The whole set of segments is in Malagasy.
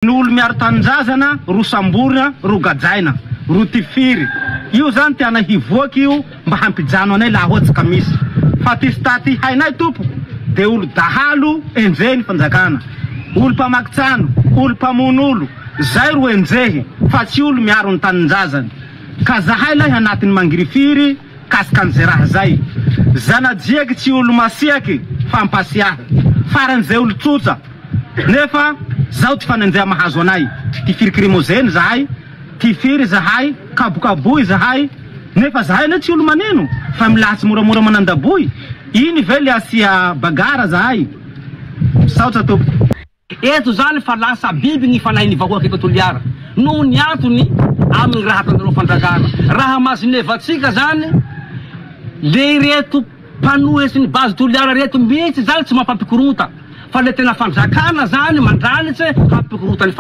N'olo miaro tanjazana, ro samborina, ro gajaina, ro tifiry. Io zany tiana hivoaky io mba hampijano anay laha ohatsy ka misy. Fa ty staty hainay tompo de olo dahalo enjehny fanjakana. Olo mpamaky trano, olo mpamon'olo, zay ro enjehy fa tsy olo miaro ny taninjazany. Ka zahay lahy anatin'ny mangirifiry kasikan'izay raha zay. Zanajiaky tsy olo masiaky fampasiahy. Faran'izay olo tsotsa. Nefa zao ty fanenjea mahazo anay. Ty firikrimozeny zahay, ty firy zahay, kabokaboy zahay. Nefa zahay na tsy olo maneno fa milasy moramora manandaboy. Iny ve le asia bagara zahay. Saotra tompo. Eto zany fa lasa biby gny fanahin'ny vahoaky eto Toliara. Noho ny antony amin'ny raha tandrarao fanjakana. Raha mazinevatsika zany le reto mpanohy sy ny bazy Toliara reto mihitsy zany tsy mampampikorota. Fa le tena fanjakana zany mandranitse hampikorotany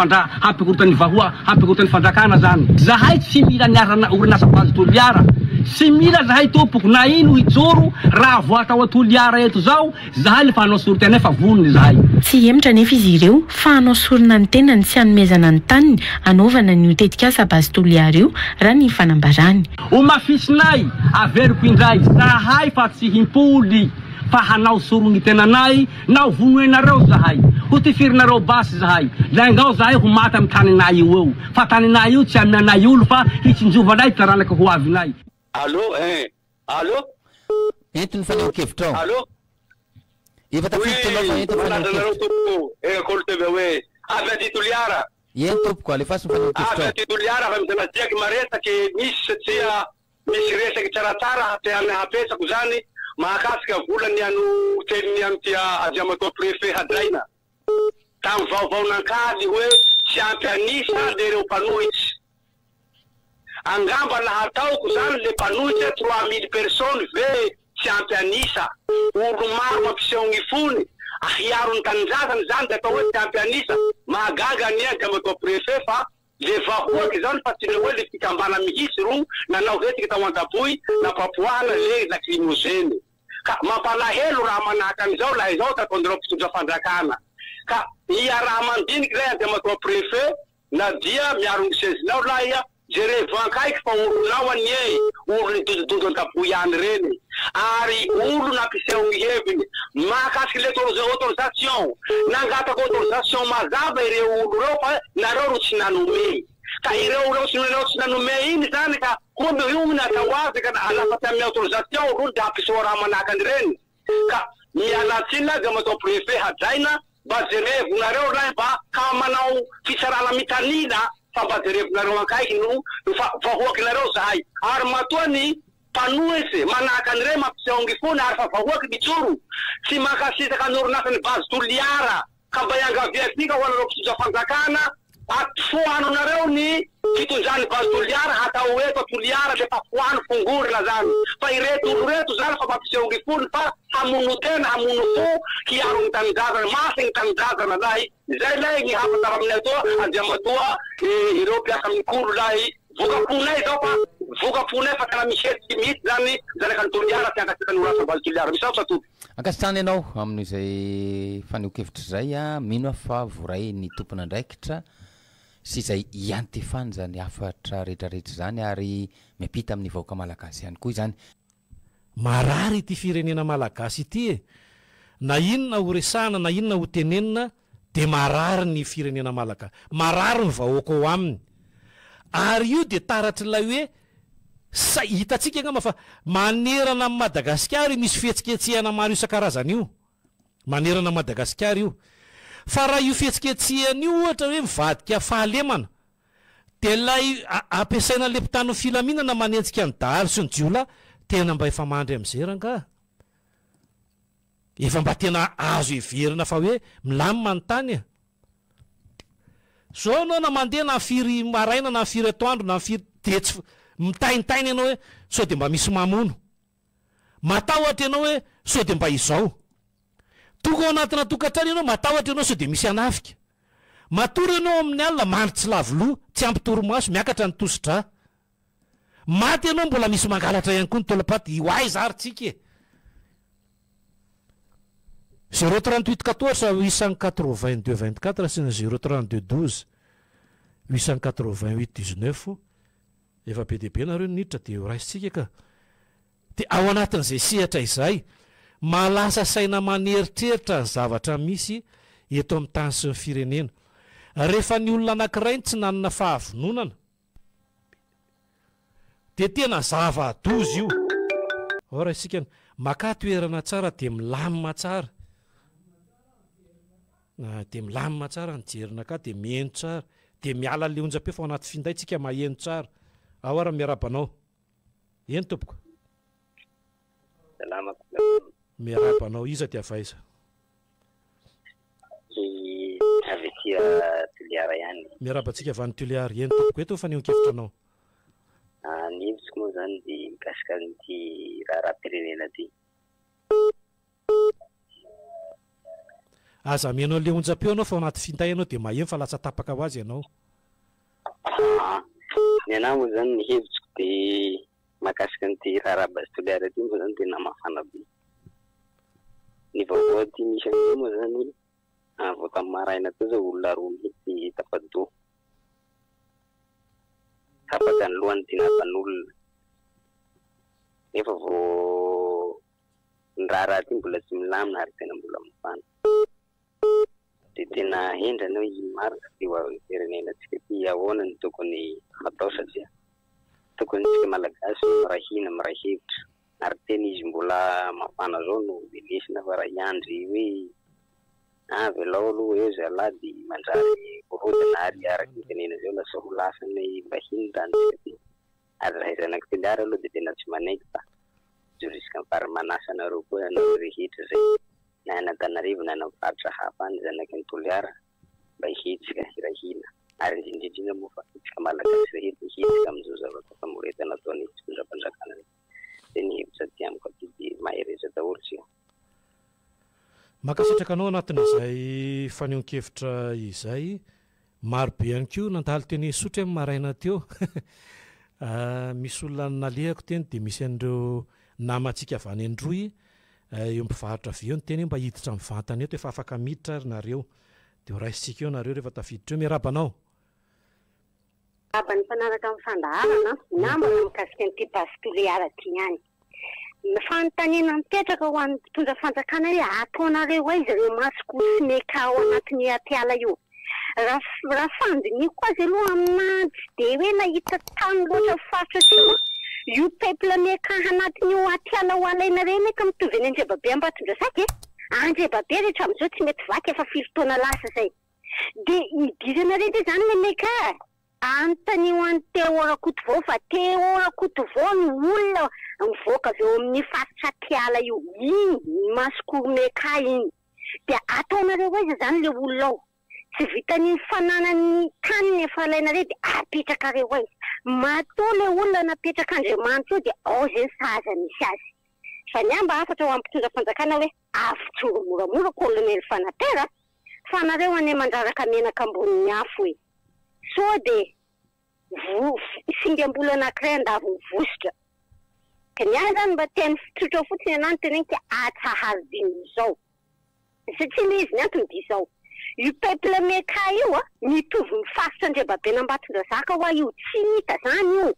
hampikorotany vahoa, hampikorotany fanjakana zany. Zahay tsy mila niarana orinasa bazy Toliara. Tsy mila zahay tompoko na ino hijoro raha voatao Toliara eto zao, zahay le fanao sority anay fa vonony zahay. Tsy hemitra nefa izy ireo fa hanao sorona ny tenany sy hanomezana ny taniny anaovana ny tetikasa bazy Toliara io raha ny fanambarany. O mafisinay averiko indray zahay fa tsy himpoly fa hanao sorony tenanay na vonoenareo zahay. Ho tifirinareo basy zahay. Laingao zahay ho mata amin'ny taninay io eo. Fa taninay io tsy aminanay olo fa hitsinjovanay taranaka ho avinay. Allô, allô? Entony fanao-kevitra ao. Allô? Efa tafiditra aloha entony fanao-kevitra. Kolteve hoe avy aty Toliara. Eny tompoko alefaso ny fanao-kevitra Avy ao. aty Toliara fa mitanajiaky maresaky misy satria misy resaky tsaratsara te hapesako zany mahakasika volany ano teliny ano tia Ajiamato préfet Hadraina. Tam vaovaonan-kady hoe tsy ampy anisa le reo mpanohitsy. Angamba laha ataoko zany le mpanohitsy 3000 personnes ve tsy ampy anisa. Olo maro mampiseho gny fony. Ahiaro ny taninjazany zany de atao hoe tsy ampy anisa. Mahagaga ny Ajiamato préfet fa le vahoaky zany fa tsy le hoe le fikambana mihitsy ro nanao hetiky tao an-daboy napapoahana le lacrimogène. Ka mampalahelo raha manahaka an'izao laha izao tatondreo mpitondra fanjakana. Ka ia raha mandiniky zay Ajiamato préfet na dia miaro ny sezinao laha ia jere vankaiky fa olonao anie olo ny dodododo an-daboy any reny. Ary olo nampiseho gny heviny mahakasiky le autorisation nangatako autorisation mazava ireo olo reo fa nareo ro tsy nanome. Ka ireo reo tsy nanome iny zany ka kombe io natao azy ka alafa amin'ny autorisation olo de hampiseho raha manahaka any reny. Ka mialatsiny Ajiamato préfet Hadraina mba jerevonareo lahy mba ka manao fisarala mitanina fa mba jerevonareo ankaiky no vahoakinareo zahay. Ary matoa ny mpanohitsy manahaka any reny mampiseho gny fony ary fa vahoaky mitsoro tsy mankasitaka ny orinasa ny bazy Toliara ka mba iangaviatsika ho anareo mpitondra fanjakana atoanonareo ny fitondrany bazy Toliara hatao eto Toliara le fa foano fongorina zany. Fa ireto olo reto zany fa mampiseho gny fony fa hamono tena hamono fo hiaro gny taninjazana masy gny taninjazana lahy. Zay lahy gny hafantara aminay atoa Ajiamatoa ireo mpiasa amin'ny kolo lahy. Vokaponay zao fa vokaponay fa tena misy hetsy mihitsy zany zanaka ny Toliara ty ankasika ny orasa bazy Toliara. Misaotra tompy. Ankasitrany ianao amin'izay fanao-kevitra zay mino fa voray ny tompona andraikitra sy zay iantefany zany afatra rehetrarehetra zany ary miampita amin'ny vahoaka malagasy ihany koa zany. Marary ity firenena malagasy ity e. Na inona ho resana na inona ho tenenina de marary ny firenena malagasy. Marary ny vahoaka ao aminy. Ary io de taratry lay hoe hitatsika ngamba fa manerana amin'ny Madagasikara misy fihetsiketsehana maro isan-karazany io. Manerana amin'ny Madagasikara io. Fa raha io fihetsiketsehana io ohatra hoe mivadika fahalemana de lay ampiasaina le mpitano filaminana manenjika ny dahalo sy ny jiola tena mba efa mandry am'izay ranga. Efa mba tena azo everina fa hoe milamina ny tany e. Zao anao na mandeha na firy maraina na firy atoandro na firy de tsy mitaintainy ianao hoe sao de mba misy mamono. Matahotra ianao hoe sao de mba izao. Tonga ao anatina tokantrano ianao matahotra ianao sao de misy anafika. Matory ianao amin'ny alina mandry tsy lavoloha tsy ampy toromaso miakatra ny tositra. Maty ianao mbola misy mangalatra ihany koa ny tolapaty io ay zarytsika e. 038 14 882 24 sy ny 032 12 888 efa be dehibe nareo niditra de raisitsika ka de ao anatin'izay sehatra izay malasa saina maneritreritra ny zavatra misy eto amin'ny tany sy ny firenena rehefa ny olona anankiray ny tsy nanana fahavononana de tena zava-dozy io ora isika maka toerana tsara de milamina tsara de milamina tsara ny jerina ka de mieno tsara de miala le onja-peo fa ao anaty finday tsika maheno tsara ao ara miarabanao eny tompoko miarabanao iza ty avaiza miarabantsika avany toliary eny tompoko eto fa ny onkevitranao ny hevitsiko moa zany de mikasika nyty raha-pirenena ty aza mianao le onja-peo anao fa ao anaty finday anao de maheno fa latsa tapaka ho azy ianao ny anahy moa zany ny hevitsiko de mahakasika nyty raha-raha-basy toliary ty moa zany tena mafana be ny vaovao ty misy amin'io moa zany vao tamin'ny maraina teo zao olona roa mihitsy tafado tapaka ny lohany tinatan'olona nefa vao ny raha ty mbola tsy milamina ary tena mbola mifana de tena hendrany hoe ino marika ty ho avy firenena tsika ty ahoana ny tokony atao satria tokony tsika malagasy mirahina miray hevitra ary tena izy mbola mafana zao no velesina fa raha iandry hoe velao aloha eo zay alady manjary borodina ary araky ny tenena zao lasa ho lasany vahiny tany tsika ty ary raha izanaky teliary aloha de tena tsy manaiky fa joriska mipary manasa anareo koa anao rehetra zay na Antananarivo na faritra hafa any zanaky ny toliara mba hihetsika hirahina ary indrindrindrindra moa fa tsika malagasy rehetra hihetsika am'izao zavatra famoretana ataony fitondram-panjakana de ny hevitra ty amiko aty de mahereza daholo tsika makasitraka anao anatin'izay fanehonkevitra izay maro be ihany ko nandaly teny sotra amin'ny maraina teo misy olona nalehako teny de misy an'ireo namantsika avy any androy eo mpivarotra vy eo ny teny mba hiditra amin'ny vantany eto efa afaka miditra ary nareo de raisitsika eo nareo rehefa tafiditra eo miarabanao abany mpanaraka amin'ny fandaharana namana mikasika nyty basy toliara ty ihany fanontaniana mipetraka ho an'ny mpitondra fanjakana hoe ataonareo aiza reo masoko sy meka ao anatin'ny atiala io raha fandiniko azy aloha aminazy de hoe nahita tany loatra faritra ty io peuple meka anatin'io atiala ho alaina reny ka mitovy any Andrebabe Ambatondrazaka Andrebabe rehetra am'izao tsy mety vaky efa 5 taona lasa zay de idirana rehetra zany le meka antanio any teo Orakotovao fa teo Orakotovao ny olona mivoaka avy eo amin'ny faritra atiala io iny masoko meka iny de ataonareo aiza zany le olona ao tsy vitany fananany tany efa alaina re de apetraka reo aiza matao le olona napetraka Andriamanitra io de ao zay saza misy azy fa ny amba afatra ho ampitondra fanjakana hoe avitsongo moramora colonel Fanatera fa nareo ane mandraraka menaka ambonin'ny afo hoe so de singambola anankiray andavy mivositra ka niahy zany mba teny fitrotra fotsiny anany teneny ty atsahaziny izao satria le izy ny antony di izao io peuple meka io mitovy mifaritra Andrebabe Ambatondrazaka hoa io tsy hita zany io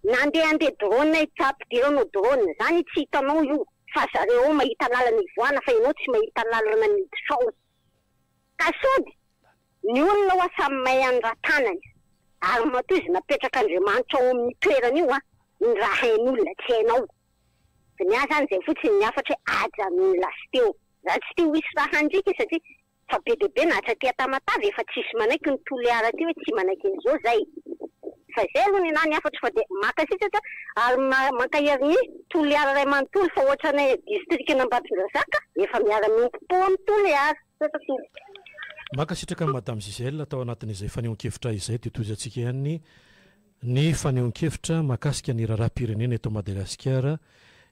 nandeha drone itsapidiranao drone zany tsy hitanao io fa zareo mahita lalana ivoana fa ianao tsy mahita lalana midisao ka sody ny olona hoa samy mahay any raha-tanany ary matoa izy napetraka Andriamanitra ao amin'ny toerana io ny raha hain'olona tsy hainao fa ny ahy zany zay fotsiny ny afatra hoe aja milasy teo za tsy teo hisy raha handrika satria fa be dehibe nahatra tia tamatavy efa tsisy manaiky ny toliara ty hoe tsy manaiky an'izao zay fa zay aloha ny anahy ny afatra fa de makasitratra ary mankaherin'ny toliara ray manontolo fa ohatranay district n'Ambatondrazaka efa miara-miompo amin'ny toliara makasitraka madame Gisèle atao anatin'izay fanehonkevitra izay de toizantsika ihany ny fanehonkevitra mahakasika ny raharam-pirenena eto Madagasikara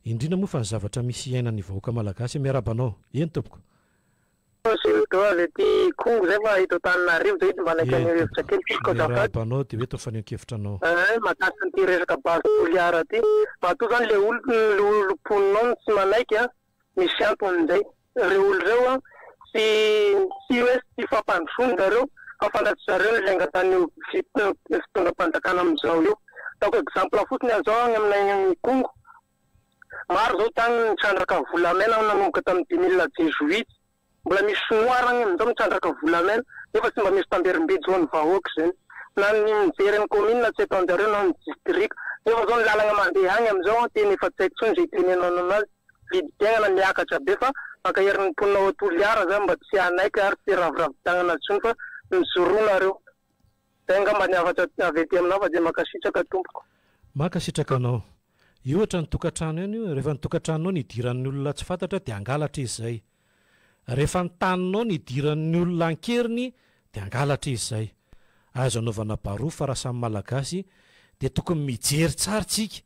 indrindra moa fa ny zavatra misy iainan'ny vahoaka malagasy miarabanao eny tompoko le ty kongo zay fa hito Antananarivo zay mba naiky hevitra kely miarabanao de hoe tao fanehonkevitranao mahakasika ty resaka basy toliara ty matoa zany le olomponinao tsy manaiky misy anton'izay re olo reo sy hoe tsy fampandrosony zareo afantatry zareo ilay angatany fitondram-panjakana amin'izao io. Ataoko exemple fotsiny azao any aminay Kongo. Maro zao tany nitrandraka volamena nanomboka tamin'ny 2018. Mbola misy sonoara agny amin'izao mitrandraka volamena nefa tsy mba misy tamberimbejo ny vahoaka zany. Na ny mijery ny commune na tsy etanjareo na ny district. Nefa zao ny lalagna mandeha agny amin'izao teny efa tsy haiko tsony zay tenenana anazy. Vidim-piainana miakatra be fa maka herin'ny mponina ao Toliara zany mba tsy anaiky ary tsy raviravin-tagnana tsony fa mijoroana reo. Zay ngamba ny afatra avy ety aminao fa dia makasitraka tompoko. Makasitraka anao. Io ohatra ny tokantrano eny io, rehefa ny tokantranonao ny idiran'ny olona tsy fantatra dia angalatra izy zay. Rehefa ny taninao ny idiran'ny olona ankeriny dia angalatra izy zay. Azo anaovana baroa fa raha samy malagasy dia tokony mijery tsara tsika.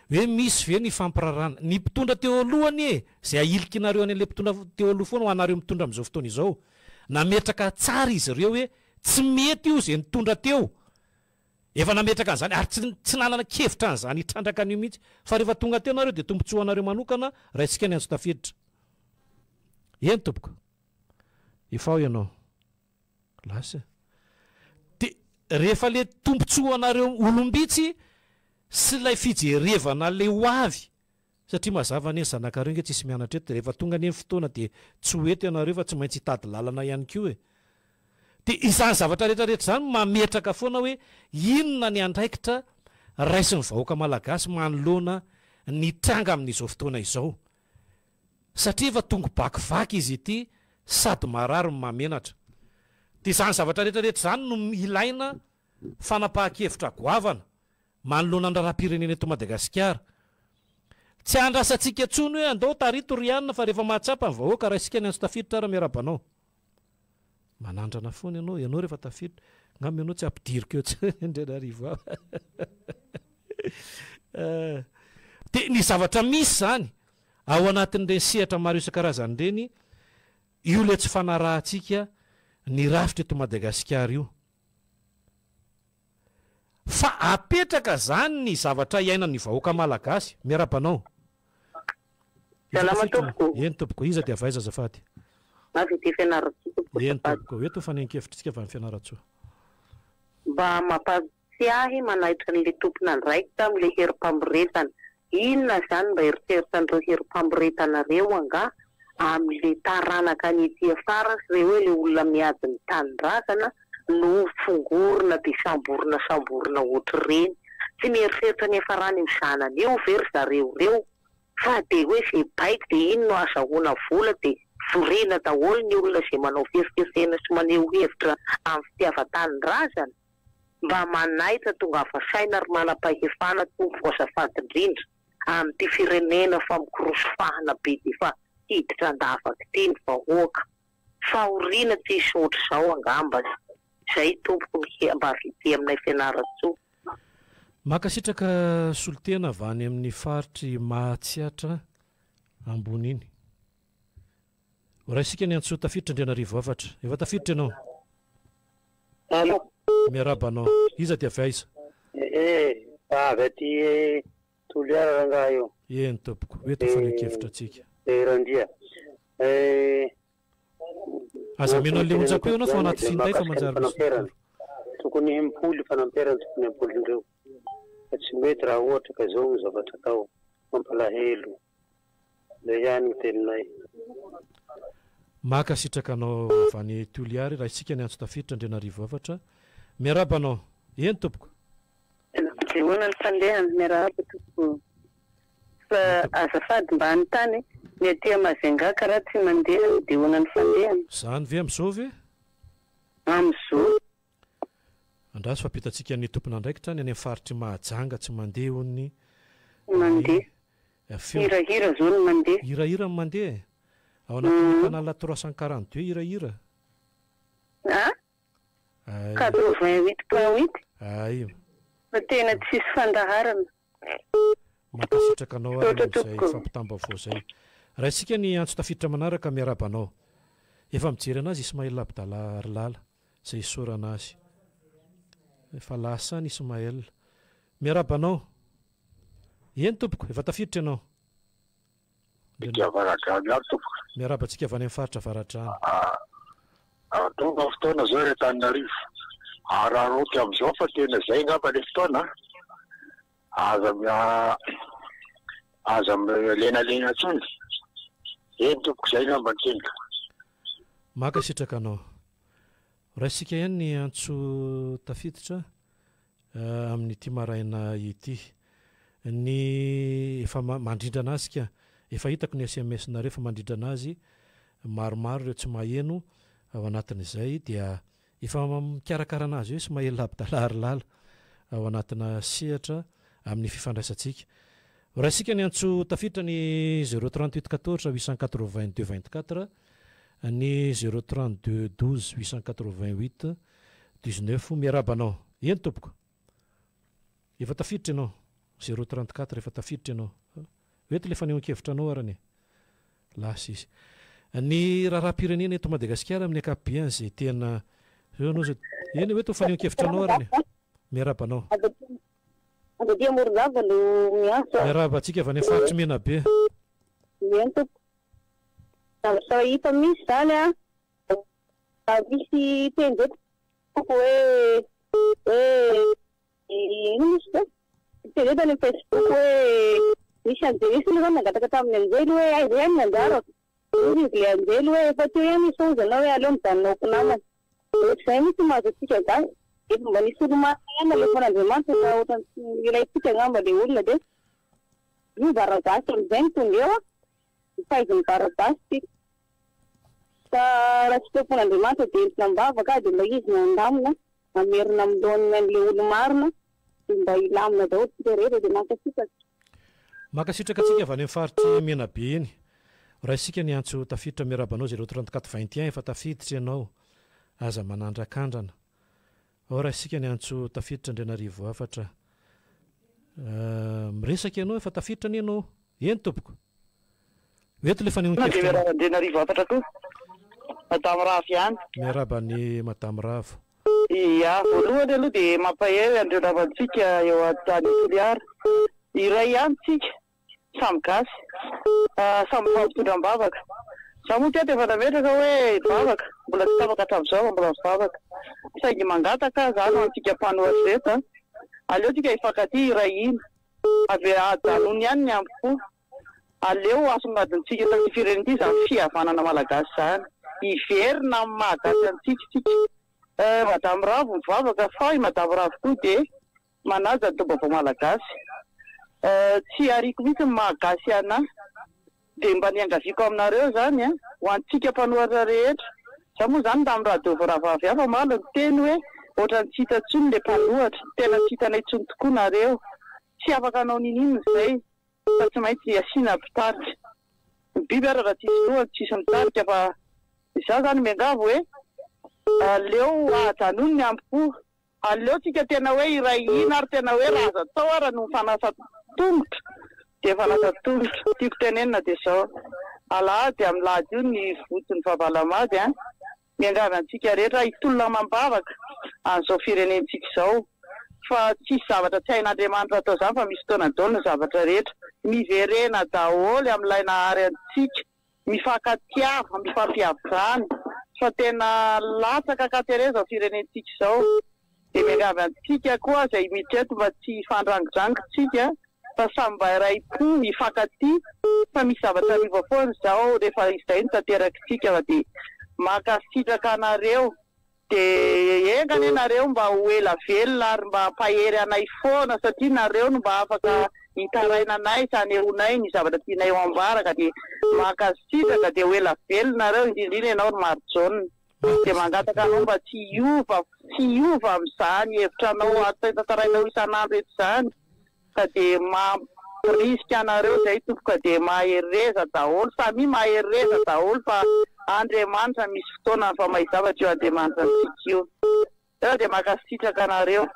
Hoe misy ve ny fampirarana ny mpitondra teo alohany zay ahilikinareo an'ilay mpitondra teo aloha foana ho anareo mitondra amin'izao fotoana izao. Nametraka tsara izy ireo hoe tsy mety io zay nitondra teo. Efa nametraka an'izany ary tsy nanana kevitra an'izany hitrandraka an'io mihitsy. Fa rehefa tonga teo nareo dia tombontsoa anareo manokana raha isika ny anjo tafiditra. Eny tompoko. Efa ao ianao. Lasa. Dia rehefa le tombontsoa anareo olombitsy sy ilay fijerevana le ho avy satria mazava ny zanak'areo nge tsisy mianatra eto rehefa tonga ny fotoana dia tsy ho eto ianareo fa tsy maintsy hitady lalana ihany koa e. Dia izany zavatra rehetrarehetra zany mametraka foana hoe inona ny andraikitra raisin'ny vahoaka malagasy manoloana ny tranga amin'izao fotoana izao. Satria efa tonga bakivaky izy ity sady marary mamenatra. Dia izany zavatra rehetrarehetra zany no ilaina fanapahan-kevitra goavana manoloana ny rahapirenena eto Madagasikara. Tsy andrasantsika tsony hoe andao tarito rianina fa rehefa mahatsapa ny vahoaka raha isika ny anjo tafiditra ara miarabanao. Manandrana foana ianao rehefa tafiditra. Ngamba ianao tsy ampidiriko eo tsony Andrianarivo. Dia ny zavatra misy zany ao anatin'ireny sehatra maro isan-karazany ireny io le tsy fanarahantsika ny rafitra eto Madagasikara io. Fa apetraka zany ny zavatra iainan'ny vahoaka malagasy miarabanao. Salama tompoko. Eny tompoko, iza dia avaiza azafady. Avy ity fianaratsoa. Eny tompoko, eto fanenkevitrisika avy amin'ny fianaratsoa. Mba mampatsiahy manaitra an'ilay tompona andraikitra amin'ilay herim-pamboretana. Inona zany mba eritreritran'ireo herim-pamboretanareo anga amin'ilay taranaka ny ety afara sy ireo hoe ilay olona miady ny tanindrazana no fongorona dia samborina ohatr'ireny. Tsy mieritreritra ny hafarany ny zanany eo very zareo reo fa dia hoe izay baiko dia iny no azahoana vola dia vorena daholo ny olona izay manao fihesikesena sy maneho hevitra amin'ny fitiavan-tanindrazana. Mba manaitra tonga afasaina ary manam-pahefana tompoko azafady indrindra amin'ity firenena fa mikorosofahana be dia fa hiditra andafaka ity ny vahoaka. Fahoriana tsy hisy ohatr'izao angamba. Zay tompoko mba vity aminay fianaratsoa. Makasitraka solotena avy any amin'ny faritry Mahatsiatra ambony iny. Raha isika ny antsoa tafiditra Andrianarivo afatra. Efa tafiditra ianao? Miarabanao. Iza dia avy aiza? Avy aty Toliara rangaha io. Eny tompoko. Eto fanenkevitra atsika. Randria. Aza menao le onjako eo anao fa anaty finday fa manjary misy. Tokony impoly fanamperana tokony impolindreo. Fa tsy mety raha ohatra ka zao ny zavatra atao mampalahelo. Zay ihany ny teninay. Makasitraka anao avy any Toliara raha isika ny antso tafiditra Andrianarivo afatra. Miarabanao. Eny tompoko. Hoana ny fandehana miarahaba tompoko. Fa azafady mba anytany ny aty Mazenga karaha tsy mandeha dia hoana ny fandehana. Zany ve amin'izao ve? Amin'izao. Andraso fampitantsika ny tompona andraikitra ny any amin'ny faritry Mahajanga tsy mandeha hoy mandeha. Hirahira zao ny mandeha. Hirahira ny mandeha. Ao anatin'ny canal 342 hirahira. 88.8. Ay. Fa tena tsisy fandaharana. Makasitraka anao ary izay fampitambavao zay. Raha isika ny antso tafiditra manaraka miarabanao. Efa mijery anazy Ismaël Abdallah Arlala izay isorana azy. Efa lasa ny Ismaël. Miarabanao. Eny tompoko, efa tafiditra ianao. Varajany ary tompoko. Miarabantsika avy any amin'ny faritra Varajany. tonga fotoana zao retanarivo araroky am'izao fa tena zay ngamba le fotoana aza lenalena tsony eny tompoko zay ngamba ny teniko maka sitraka anao raha isika ihany ny antso tafiditra amin'ny ty maraina ity ny efa mandrindra anazy ka efa hitako ny SMS nareo efa mandrindra anazy maromaro ireo tsy maheno ao anatin'izay dia efa mikarakara anazy hoe sy mahelo labidalarilala ao anatina sehatra amin'ny fifandraisantsika raha isika ny antso tafiditra ny 038 14 882 24 ny 032 12 888 19 miarabanao eny tompoko efa tafiditra ianao 034 efa tafiditra ianao oety le fanehonkevitra anao arany lasa izy ny raharam-pirenena eto Madagasikara amin'ny akapiany zay tena anao zao eny oety fanehonkevitra anao arany miarabanao miaraba atsika avy any faritry mena be hita misy zany misy penjety hoe penjety any Facebook hoe misy anjerisy aloha zany nangataka tamin'ny anjely hoe aiza ihany nanjara izy le anjely hoe efa teo ihany misy ozana hoe aleo mijanonao namana zay misy mahazo atsika zany efa mba nisy olo marina ihany alefon'Andriamanitra fa ohatrany ilayntsika ngamba le olona de io baragasy am'izay ny tonga eo fahaizany baragasy fa raha tsy teofon'Andriamanitra de entina mbavaka de mba izy nandamina mamerina am'lohany an'le olo marina de mba ilamina daholo tsika rehetra de makasitraka atsika avy any amin'ny faritry mena be eny raha isika ny antso tafiditra miarabanao 034 21 efa tafiditra ianao aza manandrakandrana ao raha isika ny antso tafiditra Andrianarivo afatra miresaka ianao efa tafiditra ny ianao eny tompoko eto le fanehonkevitra Andrianarivo afatra koa Madame Ravo ihany miarabany Madame Ravo ia voalohany aloha de mampahery andreo navantsika eo an-tany Toliara iray ihany tsika samy gasy samy fampitondram-bavaka za moa teto efa nametraka hoe bavaka mbola tsy tapaka hatramin'izao mbola mivavaka saingy mangataka zany antsika mpanohatry reto aleo tsika hifankaty iray iny avy ajanony ihany ny ampo aleo asongadintsika taty firenena ity zany fihavanana malagasy zany iverina amin'ny mahagasy antsika Madame Ravo mivavaka fa i Madame Ravo koa de manaja ny tombavao malagasy tsy ariko mihitsy mahagasy ana de mba niangaviako aminareo zany ho antsika mpanohatra rehetra za moa zany nda amin'ny radio voravavy afa malo ny teny hoe ohatrany tsy hitantsony le mpanohatra tena tsy hitanay tsony tokoa nareo tsy afaka anao ninino zay fa tsy maintsy asiana mpitarika ny biby ara raha tsisy lohany tsisy mitarika fa za zany miangavo hoe aleo ajanony ny ampo aleo tsika tena hoe iray ina ary tena hoe raha aza tao ara no fanasa tongotra de fanasa tongotra tiako tenenina de zao alahady amin'ny lahady io ny votony fahavalamady miangavy antsika rehetra hitolona mambavaka an'izao firenentsika izao fa tsisy zavatra tsy hain'Andriamanitra atao zany fa misy fotoana daholo ny zavatra rehetra miverena daholo amin'ilay nahary antsika mifankatiava mifampiavana fa tena latsaka katereza firenentsika izao de miangavy antsika koa zay miditra eto mba tsy fandrangidrangotsika fa samy mba iray-po hifankaty fa misy zavatra riva foana zao rehefa izay no tanterakitsika fa de makasitraka anareo de engany nareo mba ho ela velona ary mba pahery anay foana satria nareo no mba afaka hitaraina anay saneronay ny zavatra tianay ho ambaraka de makasitraka de ho ela velona nareo indrindrina ianao no marojaona de mangataka anao mba tsy hiova amin'izany hevitra anao atatarainao isan'andro eto zany ka de mampirisika anareo zay tompoka de mahereza daholo samy mahereza daholo fa Andriamanitra misy fotoana fa mahizavatra eo Andriamanitra antsika io de makasitraka anareo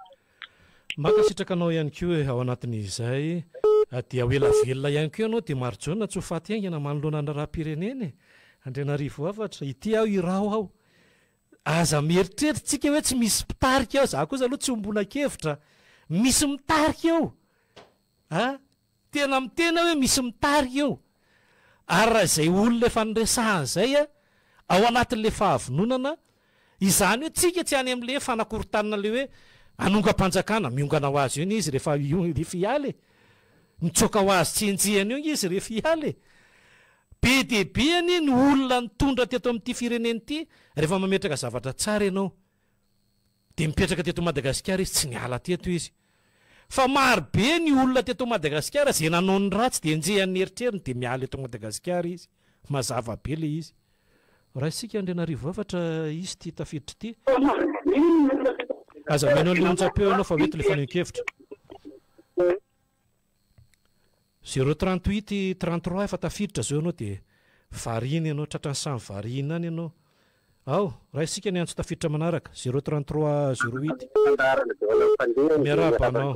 makasitraka anao ihany koa ao anatin'izay dia ho ela velona ihany koa ianao de marojaona tsy ho faty aingana manoloana ny raha-pirenena Andrianarivo afatra ity aho iraho aho aza mieritreritsika hoe tsy misy mpitarika ao za kosa aloha tsy hombona-kevitra misy mitarika eo tena mitena hoe misy mitarika eo ary raha izay olona efa niresahany zay ao anatin'le fahavononana izany hoe tsika tsy any am'le fanakorotanina le hoe anonga-panjakana miongana ho azy io izy rehefa ialy mitsoka ho azy tsenjehana io izy rehefa ialy be debeany ny olona nitondra teto amin'ity fireneny ity rehefa mametraka zavatra tsara ianao de mipetraka teto Madagasikara izy tsy niala teto izy fa marobe ny olona teto Madagasikara zay nanao ny ratsy de enjehan'ny eritreriny de miala eto Madagasikara izy mazava be le izy raha isika Andrianarivo afatra izy ty tafiditra ty aza menao le ontsapeo ianao fa mety le fanenkevitra 038 33 efa tafiditra zao ianao de varina ianao tratrany samy varina any ianao ao raha isika ny antso tafiditra manaraka 033 08 miaraba anao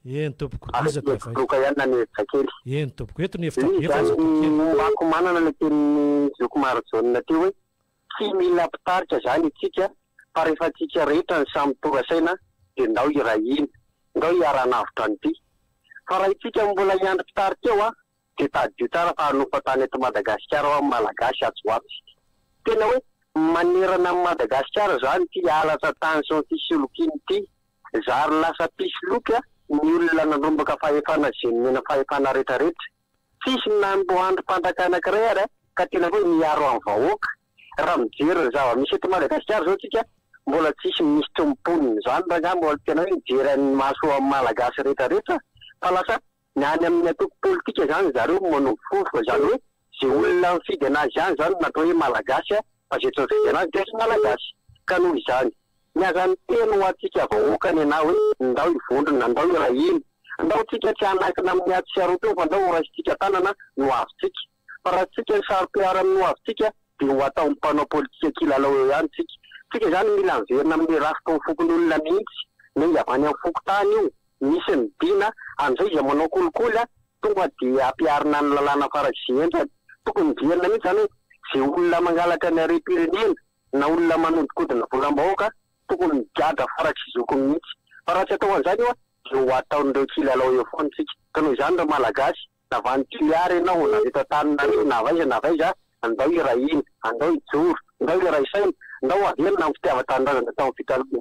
eny tompoko iza eny tompoko eto ny efako manana le teny Zokomaro Jaune ty hoe tsy mila mpitarika zany itsika fa rehefa atsika rehetra ny samy tonga saina de ndao irahina ndao hiara-navitra an'ity fa raha itsika mbola hiandry mpitarika eo de tadio tsara fa hanofa tany eto Madagasikara ho amin'ny malagasy atsoatsy tena hoe manerana amin'ny Madagasikara zany ty alatra tension ty solokiny ty zary lasa pisoloky ny olona nanomboka fahefana zenina fahefana rehetrarehetra tsisy namboandro mpantaka anankiray ary ka tena hoe miaro amin'ny vahoaka raha mijery ny zava-misy eto Madagasikara zao tsika mbola tsisy misy tomponiny zany raha mbola tena hoe mijery ny maso amin'ny malagasy rehetrarehetra fa lasa ny any amin'ny atoko politika zany zareo manao fofo zany hoe zay olona mifidy anazy zany zany natao hoe malagasy fa zay tsy mifidy anazy de tsy malagasy ka noho izany miazany tena ho atsika vahoakany na hoe ndao ivondrona ndao irahina ndao tsika tsy anakina amin'ny atsiaro teo fa ndao rasitsika tanana no avitsika fa raha tsika saro-piara no avitsika de ho atao mpanao politika kilalao eo ihany tsika zany mila miverina amin'ny rafitra ny fokon'olona mihitsy ny avy any amin'ny fokotany io misy ny dina an'izay izy manao kolikoly tonga de ampiarina ny lalàna farak'zientra tokony miverina mihitsy zany hoe zay olona mangalatra ny harem-pirenena na olona manodikodina volam-bahoaka tokony migadra farak'zy zoko mihitsy fa raha tsy atao an'izany io de ho ataon'ireo kilalao eo foana tsika ka noho izany reo malagasy na vanytiliary ianao na vita taninareo na vaiza andao irahina andao ijoro ndao iraisaina ndao avelona amin'ny fitiava-tanindrazana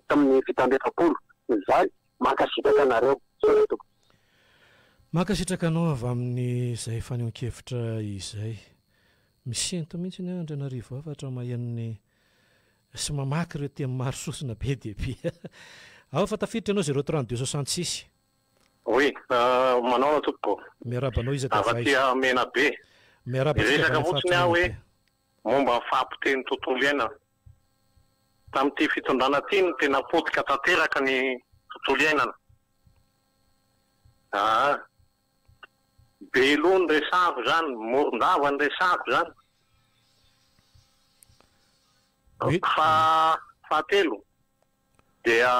tamin'ny fitandrefapolo izany mankasitraka anareo mankasitraka anao avy amin'ny zay fanehonkevitra izay misento mihitsy ny Andrianarivo afatra mahenony sy mamaky ireo teny maro sosina be de be ao fa tafiditra ianao 03266 oui manao tompoko miarabanao izy avatia mena be resaka fotsiny aho hoe momba ny fahampiteny tontolo iainana tamin'ity fitondrana ty ny tena potika tanteraka ny tontolo iainana be loha ny resako zany morondava ny resako zany fahatelo dia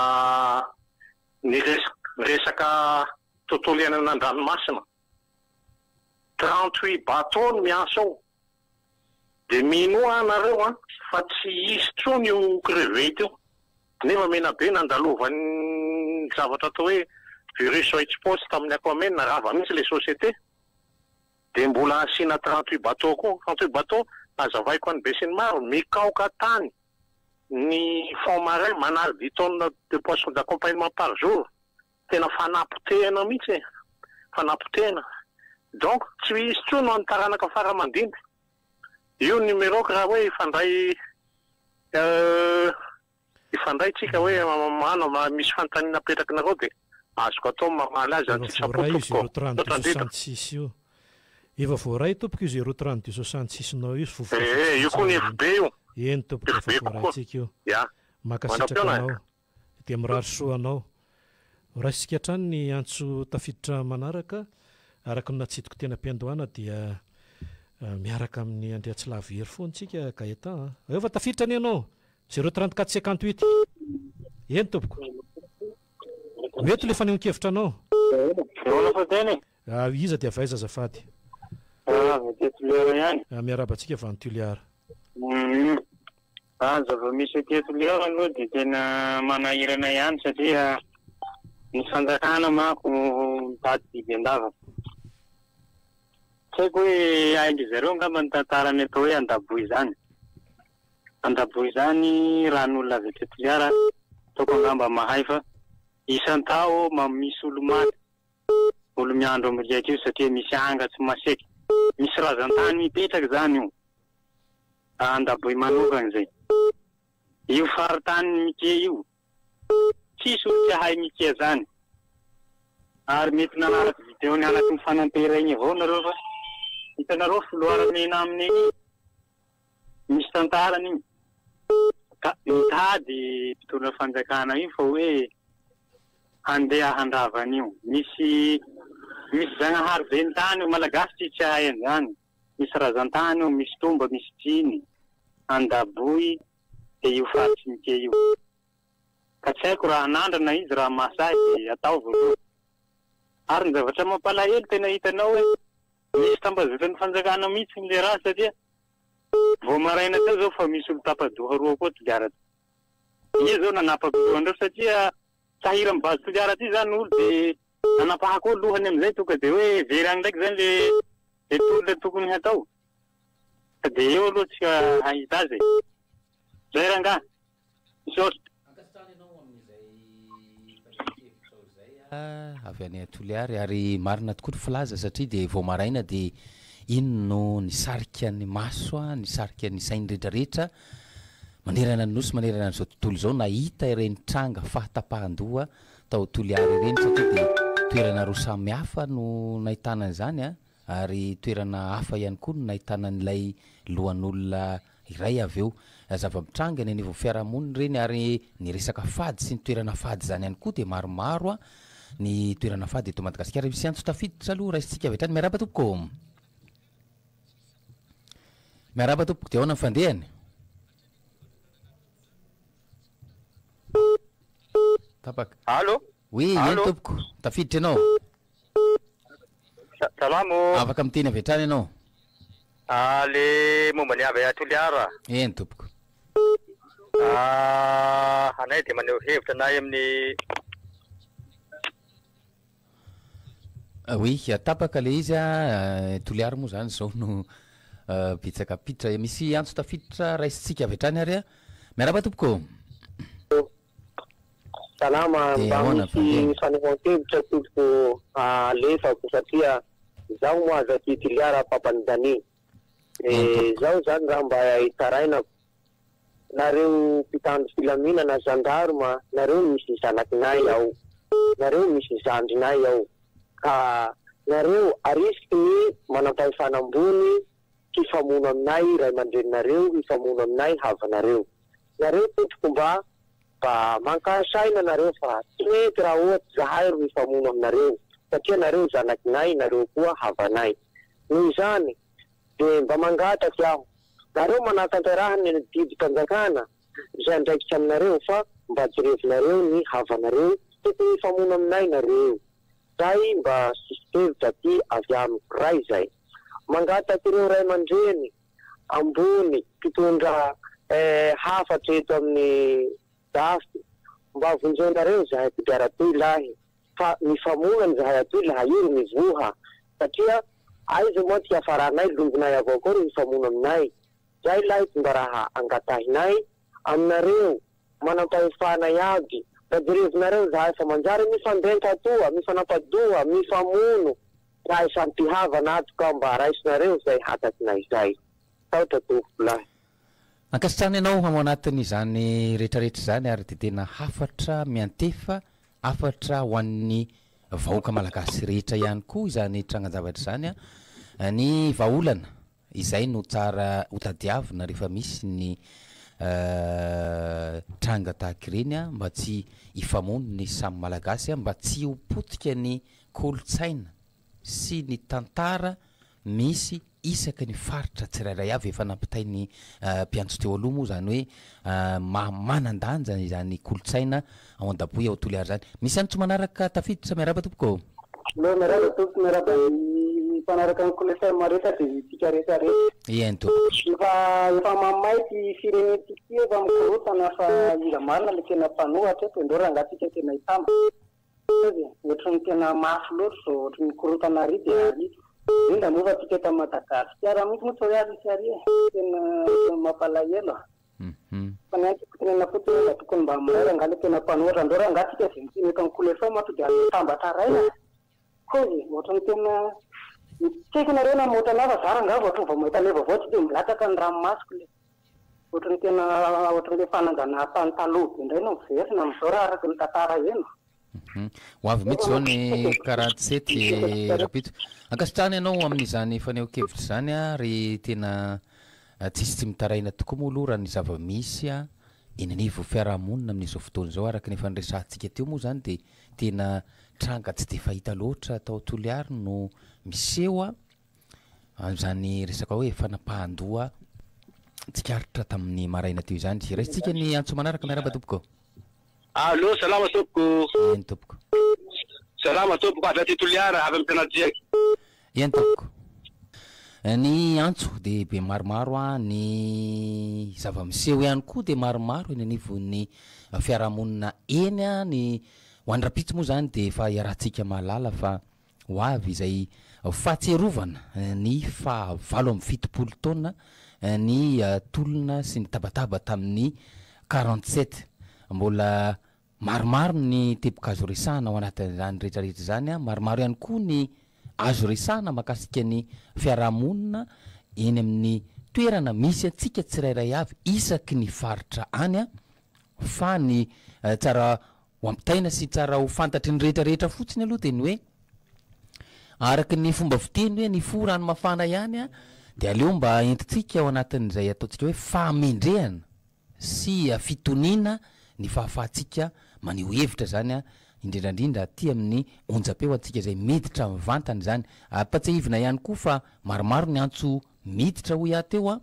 ny resaka tontolo iainana an-dranomasina 38 bateau ny miasa ao de minoa anareo fa tsy isy tsony io crevette io nefa mena be nandalovany zavatra atao hoe virus expose tamin'ny Aquamen rava mihitsy le société de mbola asina 38 bateau koa 38 bateau azavaiko any be sy ny maro mikaoka tany ny fond marin manary 10 tonnes de poisson d'accompagnement par jour tena fanapotehana mihitsy fanapotehana donc tsy isy tsony any taranaka faramandimby io numéro raha hoe ifandray tsika hoe mana misy fanontaniana petraky nareo de azoko atao mamaly azy atsy io efa voaray tompoko io 03266 nao io io koa ny FB io eny tompoko efa voarayntsika io makasitraka anao de mirary soa anao raha isika hatrany ny antso tafiditra manaraka araka ny natsidiko tena ampiandohana dia miaraka amin'ny andriatsilavery foantsika Gaetan efa tafiditra any ianao 03458 eny tompoko mety le fanehonkevitra anao iza dia vaiza azafady miarabantsika vanytoliara zava-misy tetoliara aloha de tena manahirana ihany satria ny fanjakana mako mitady biby andava tsy haiko hoe aindry zareo angamba ny tantarany atao hoe andaboy zany andaboy zany raha n'olona avy eto Toliara toko angamba mahay fa isan-tao misy olo maty olo miandro amiriaka io satria misy angatsy maseky misy razan-tany mipetraky zany io andaboy manokana zay io faritany mike io tsisy olo tsy hay mike zany ary mety nanaraky videony anaty mifanampera igny avao nareo fa hitanareo filoara mena amin'igny misy tantarany igny ka mitady mpitondra fanjakana io fa hoe handeha handravan'io misy zagnahary ventany malagasy tsy hay an'izany misy razan-tany io misy tomba misy tsiny andaboy de io faritsy mike io ka tsy haiko raha anandrana izy raha masaky ataovy aloha ary ny zavatra mampalahelo tena hitanao hoe misy tambazotran'ny fanjakana mihitsy le raha satria vao maraina tao zao fa misy olo tapadoha roa koa Toliara izy zao nanapa-biloandreo satria sahira mibazy Toliara ty zany olo de nanapahako lohany amizay tonga de hoe very any ndraiky zany le tolona tokony hatao de eo aloha tsika hahita azy zay ranga misaotra avy any Toliara ary marina tokoa ny filaza satria de vao maraina de ino no nisarika ny maso nisarika ny sainy rehetrarehetra manerana ny nosy manerana n'izao tontolo zao nahita ireny tranga fahatapahan-doha tao Toliara ireny satria de toerana roa samy hafa no nahitana zany ary toerana hafa ihany koa no nahitana n'ilay lohan'olona iray avy eo zava-mitranga ny anivo fiarahamoniny reny ary ny resaka fady sy ny toerana fady zany ihany koa de maromaro ny toerana fady eto Madagasikara misy antso tafiditra aloha raisitsika avy hatrany miaraba tompoko miaraba tompoko de ahoana ny fandehany tapaka allo oui eny tompoko tafiditra ianao salamo afaka miteny avy hatrany ianao le momba ny avy Toliara eny tompoko anay de maneho hevitra anay amin'ny oui tapaka le izy Toliara moa zany zao no bitsaka pitra misy antso tafiditra raisitsika avy hatrany ary miaraba tompoko salama mba misy fanehoan-kevitra tompoko alefako satria zaho moa aza ty Toliara papany Dani zaho zany raha mba hitarainako nareo mpitandro filaminana gendarme nareo misy zanakinay ao nareo misy zandrinay ao ka nareo arisiky ny manam-pahefanambony hifamono aminay ray aman-dreninareo hifamono aminay havanareo nareo tompoko mba mankasaina nareo fa tsy mety raha ohatsy zahay ro hifamono aminareo satria nareo zanakinay nareo koa havanay noho izany de mba mangataky aho nareo manatanterahany ny didim-panjakana izay ndraikitsy aminareo fa mba jerevinareo ny havanareo tokony hifamono aminay nareo zay mba sisitevitra ty avy amiko ray zay mangataky ireo ray aman-dreny ambony mpitondra hafatra eto amin'ny dafy mba vonjenareo zahay Toliara atoy lahy fa mifamonany zahay atoy laha io mivoha satria aiza moa ty hafaranay lombonay avao koa ro hifamono aminay zay lahy ty mba raha angatahinay aminareo manam-pahefanay aby mba jerevinareo zahay fa manjary mifandenta atoa mifanampadoa mifamono raha isampihava ato ka mba raisinareo zay hatakinay zay taotra tompoko lahy ankasitrany ianao amo anatin' izany rehetrarehetra zany ary de tena hafatra miantefa hafatra ho an'ny vahoaka malagasy rehetra ihany koa izany trangan-javatra zany ny vahaolana izay no tsara hotadiavina rehefa misy ny tranga tahaka ireny mba tsy hifamono ny samy malagasy mba tsy hopotika ny kolotsaina sy ny tantara misy isaky ny faritra tsirairay avy efa nampitainy mpiantso teo aloha moa zany hoe manan-danja izany kolotsaina ao an-daboy ao Toliara zany misy antso manaraka tafiditra miaraba tompoko lo miaraba tompoko miaraba mpanaraka ny kolotsaina mareta de tika rehetrarehetra eny tompoko efa mamay ty firenetiky efa mikorotana fa iza marina le tena mpanohatra eto ndreo rangatsika tena hitama ohatrany tena mafy loatra zao ohatrany mikorotana ary de ary indra mova tika eto Madagasikara mihitsy moa tsao azy sy ary tena mampalahelo fa ny antikotenena fotsiny da tokony mba mirary angala tena mpanoratra andreo raha angatsika zinitsimeka mikolesa ma to dia tambatra raina kozy ohatrany tena tsaiky nareo na motra nafa zara nga ohatry vao mahita leva avao tsy dia milataka ny ranomasiko le ohatrany tena ohatrany le fananjana tany taloha be indray no miverina am'izao raha araky ny tantara eno ho avy mihitsy zao ny 47 rapito ankasitrahany ianao amin'izany faneho-kevitra zany a ry tena tsisy tsy mitaraina tokoa moa aloha raha ny zava-misy a eny anivo fiarahamonina amin'izao fotoana zao araka ny efa niresantsika teo moa zany de tena tranga tsy de fahita loatra tao Toliary no miseho a am'izany resaka hoe fanapahan-doha tsikaritra tamin'ny maraina teo izany raisitsika ny antso manaraka miaraba tompoko allo salama tompoko eny tompoko salama tompoko avy aty Toliary avy amin'ny Tanajiaky eny tompoko ny antso de be maromaro a ny zava-miseho ihany koa de maromaro eny anivon'ny fiarahamonina eny a ny hoandrapitso moa zany de efa iarahantsika mahalala fa ho avy izay fahatserovana ny fahavalo amby fitopolo taona ny tolona sy ny tabataba tamin'ny 47 mbola maromaro ny teboka azo resahana ao anatin'izany rehetrarehetra zany a maromaro ihany koa ny azo resahana makasika ny fiarahamonina eny amin'ny toerana misy atsika tsirairay avy isaky ny faritra any a fa ny tsara ho ampitaina sy tsara ho fantatry ny rehetrarehetra fotsiny aloha de ny hoe araky ny fomba fiteny hoe ny fo rano mafana ihany a de aleo mba entitsika ao anatin'izay ataontsika hoe fahamendrehana sy fitonina ny fahafahatsika maneho hevitra zany a indrindrandrindra aty amin'ny onjam-peo atsika zay miditra mivantany zany apatsahivina ihany koa fa maromaro ny antso miditra ho iateo a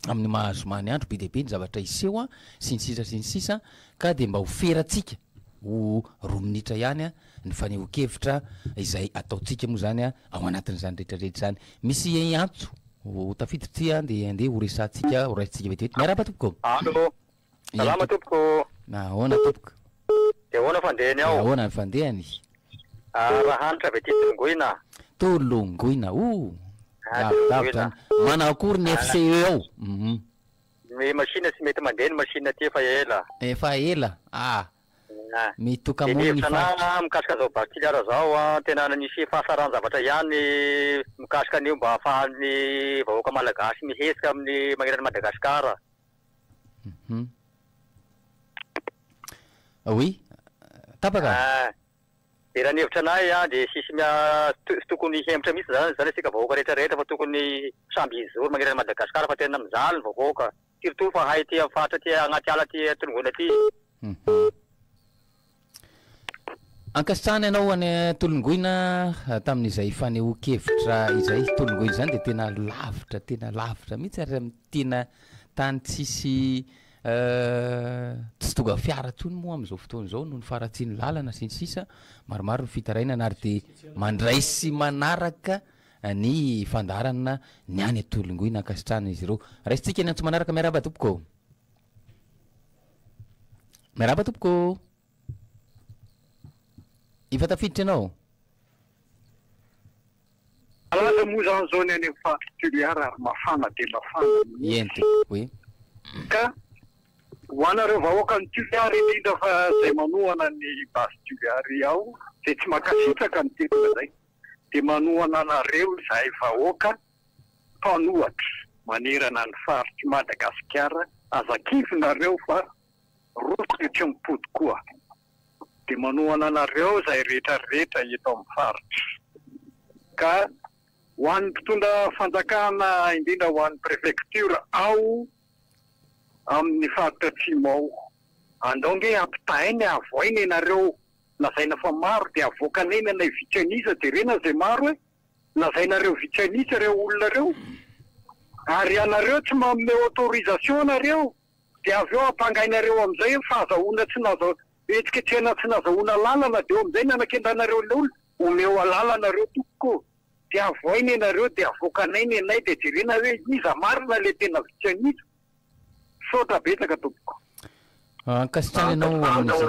amin'ny mahazomany andro be deabe ny zavatra iseho a sy ny sisa ka de mba ho feratsika ho 2 minitra ihany a ny faneho-kevitra izay ataotsika moa zany a ao anatin'izany rehetrarehetra zany misy antso ho tafiditsy a de andeha ho resantsika ho raisitsika vetivety miaraba tompoko allo salama tompoko ahoana tompoko de ahoana fandehany ao ahoana ny fandehany raha hanitra avy aty Tolongoina Tolongoina lavitra manao akory ny FCE ao ny machine sy mety mandeha ny machine aty efa ela mitokamony ny fa mikasika zao Bastiliara zao a tena nisy fahasaran zavatra ihany mikasika an'io mba ahafahan'ny vahoaka malagasy mihesika amin'ny magnerana Madagasikara oui tapaka de raha ny hevitra anay a de sisy tokony hemitra mihitsy zany asika vahoaka rehetrarehetra fa tokony samby izoro magnerana Madagasikara fa tena mizaly ny vahoaka surtout fa hay ty amin'ny faritra ty agnaty ala ty Tolongoina ty ankasitrahany ianao any Tolongoina tamin'izay faneho-kevitra izay Tolongoina zany de tena lavitra mihitsy ary amin'ny tena tany tsisy tsy tonga fiara tsony moa am'izao fotoana zao noho ny faratsiny lalana sy ny sisa maromaro ny fitarainana ary de mandray sy manaraka ny fandarana ny any Tolongoina ankasitrahana izy ireo raisitsika ny antso manaraka miaraba tompoko ifa tafiditra ianao alaza moa zany zao ny any amin'ny faritra Toliary ary mafana de mafana ento oui ka ho anareo vahoaka ny Toliary indrindra fa zay manohana ny basy Toliary ao zay tsy makasitraka ny tetona zay de manohana anareo zay vahoaka mpanohatra manerana ny faritra Madagasikara azakivinareo fa rosotra mipody koa de manohana anareo zay rehetrarehetra eto amin'ny faritra ka ho an'ny mpitondra fanjakana indrindra ho an'ny prefecture ao amin'ny faritra Tsimao andonge ampitainy avoiny ianareo lazaina fa maro de avoakaneny anay vitsanisa de rena zay maro hoe lazainareo vitsanisa reo olona reo ary anareo tsy manome autorisation anareo de avy eo ampangainareo am'izay fahazahoana tsy nazo etsiketsena tsy nazahoana lalana de eo am'izay nanakendranareo le olona omeo alalanareo tokoko de avoiny ianareo de avoakaneny anay de jerena hoe iza marina le tena vitsanisa sotra betsaka tompoko ankasitrany ianao amin'izay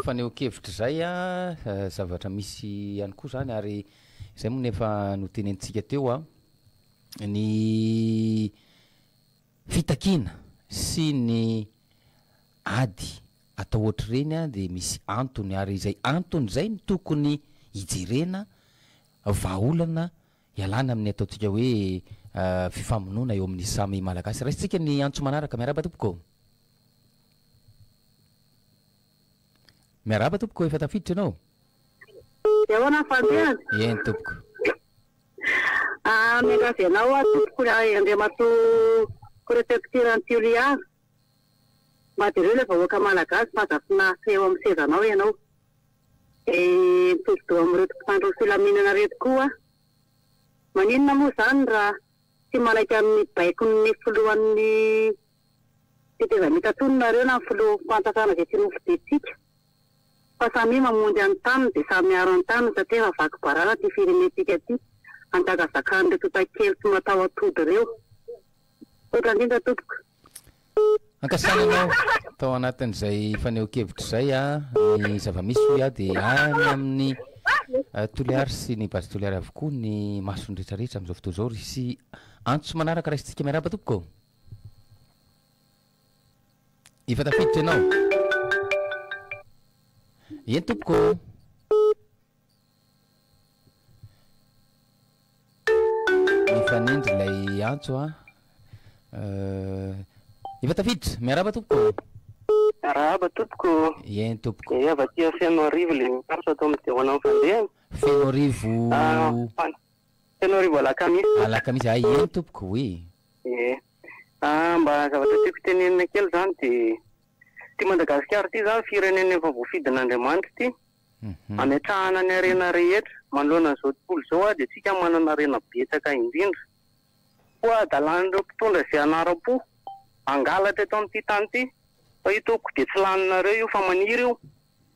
faneho-kevitra zay a zavatra misy ihany koa zany ary izay moa nefa notenentsika teo a ny fitakina sy ny ady atao ohatry reny a de misy antony ary zay antony zay ny tokony hijerena vaolana ialana amin'ny ataotsika hoe fifamonoana eo amin'ny samy malagasy raisitsika ny antso manaraka miaraba tompoko miaraba tompoko efa tafiditra anao Ewana fandehan. Yen tompoko. Miagavenao a tompoko andriamato protecteur antioliar. Madireo le vahoaka malagasy fazafinahy eo amin'ny sezanao ianao. Mitovido amin'ireo mpitandro filaminana reto koa. Maninona moa zany raha tsy malaika amin'ny baikon'ny filohan'ny fitezamitatononareo na filoha fantatana izay tsy noviditsika. Fa samy mamonjy any tany dia samy miaro any tany satria vaky barara ty firenetsika ty andagazakany reto takely tsy matao atody ireo. Oatra indrindra tompoko. Ankasananao tao anatin'izay faneho-kevitra izay ny zava-misy a dia any amin'ny toliary sy ny base toliary avokoa ny masony rehetrarehetra amin'izao fotoa izao sy antso manaraka raisitsika miaraba tompoko. Efa tafiditra ianao. Ien tompoko. Mifanindry ilay antso a. Efa tafiditra miaraba tompoko. Miaraba tompoko. Ien tompoko. Avy aty Fenoarivo le miparitra atao amin'ny deonao fandehana. Fenoarivo. Fenoarivo alakamisy. Alakamisy ien tompoko oui. Mba zavatra tiako tenenina kely zany dia ty Madagasikara ty zany firenena efa voafidin'Andriamanitra ty. Ametrahana ny arena rehetra manoloana an'izao tontolo izao dia tsika manana arena betsaka indrindra. Koa adalan'ireo mpitondra izay anara-po angalatra eto amin'ity tany ty. Fa hitako dia tsy laninareo io fa maniry io.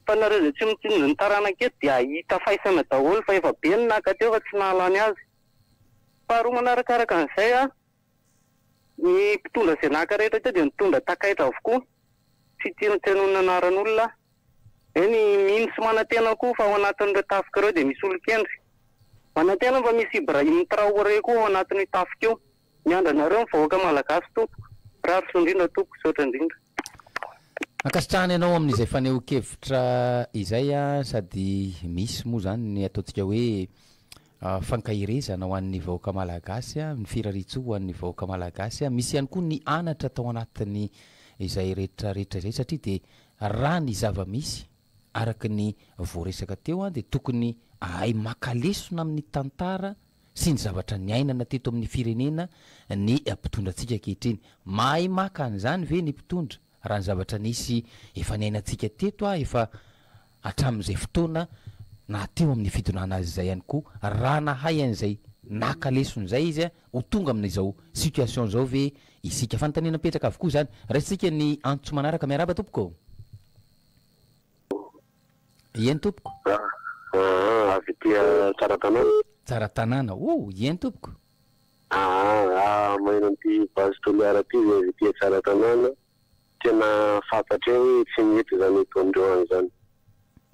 Fa nareo izay tsy mitsinjo ny taranaka eto dia ahita faisana daholo fa efa be ny naka teo fa tsy nahalany azy. Faharoa manarakaraka an'izay ny mpitondra izay naka rehetra teo dia mitondra takaitra avokoa. Tsy tianotsenona anaran'olona. Eny mino sy manantena koa fa ao anatin'ireo tafika ireo dia misy olon-kendry. Manantena fa misy Ibrahim Traoré koa ao anatin'ny tafika eo. Miandranareo mivahoaka malagasy tompoko. Rarotso indrindra tompoko saotra indrindra. Ankasitrahana ianao amin'izay faneho-kevitra izay sady misy moa zany ny ataontsika hoe fankahirezana ho an'ny vahoaka malagasy ny firaritso ho an'ny vahoaka malagasy misy ihany koa ny anatra tao anatin'ny izay rehetrarehetra izay satria dia raha ny zava-misy araka ny voaresaka teo dia tokony ahay makalesona amin'ny tantara sy ny zavatra ny ainana teto amin'ny firenena ny mpitondrantsika ankehitriny. Mahay maka an'izany ve ny mpitondra raha ny zavatra nisy efa ny ainantsika teto efa hatramin'izay fotoana na teo amin'ny fidonana azy izay ihany koa raha nahay an'izay nakaleson'izay izy ho tonga amin'izao situation zao ve isika fanontaniana petraka avokoa zany raisitsika ny antso manaraka miaraba tompoko. Ien tompoko. Avy ity tsara tanàna. Tsara tanàna ien tompoko. Maheno an'ity base toliara ty avy ity tsara tanàna tena fantatra hoe tsy mety zany itondreo any zany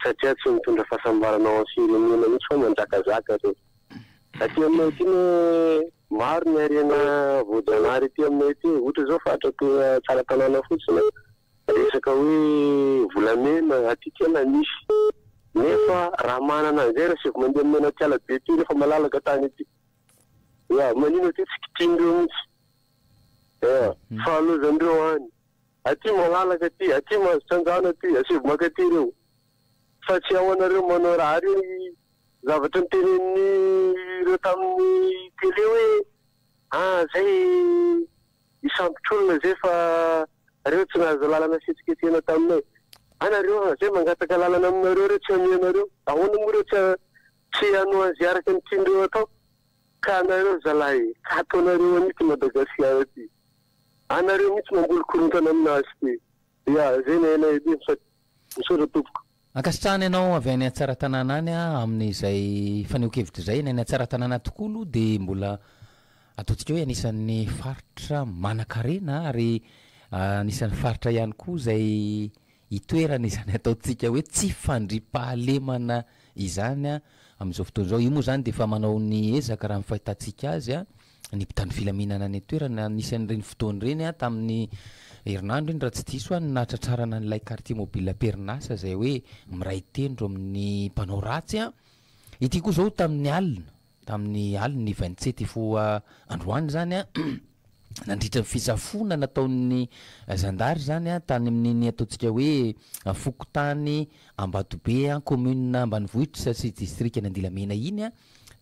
satria tsy mitondra fahasambarana ao amin'ny firenena mihitsy fa manjakazaka reo. Satria aminay ity ny maro ny arena voajanahary ity aminay ity ohatra zao fatrako tsara tanàna fotsiny resaka hoe volamena aty tena misy nefa raha manana an'izay raha sy mandeha mena tiala be ty nefa malalaka tany ity manino ty tsy kitindreo mihitsy fahalozandreo any aty malalaka ty aty mazotsanjana ty asivy maka ty reo fa tsy ao anareo manao raha reo zavatra nitenen'ny ireo tamin'ny tele hoe zay isampitrolona zay fa reo tsy nahazo lalana fihetsiketsena taminay anareo zay mangataka lalana aminareo reo tsy amianareo ahoana moa reo tsy ano azy araka ny tiandreo atao ka anareo zalahy ka ataonareo anity Madagasikara ty anareo mihitsy mambolokorontana aminazy ty zay nainay ty misaotra tompoko. Ankasitrahana ianao avy any an-tsara tanàna any amin'izay faneho-kevitra izay ny any an-tsara tanàna tokoalo dia mbola ataontsika hoe anisan'ny faritra manan-karena ary anisan'ny faritra ihany koa izay itoerana izany ataontsika hoe tsy fandriampahalemana izany amin'izao fotoana izao. Io moa zany dia efa manao ny ezaka raha ny fahitantsika azy ny mpitandro filaminana ny toerana nisan'ireny fotoany reny a tamin'ny herinandro iny raha tsy diso a natratrarana n'ilay quartier mobile perinasa zay hoe miray tendro amin'ny mpanao ratsy a ity koa zao tamin'ny alina 27 foa androany zany a nandritra ny fisafona nataon'ny zandary zany a tany amin'ny ataontsika hoe fokotany Ambatobe a commune Ambanivohitra sy district ny Andilamena iny a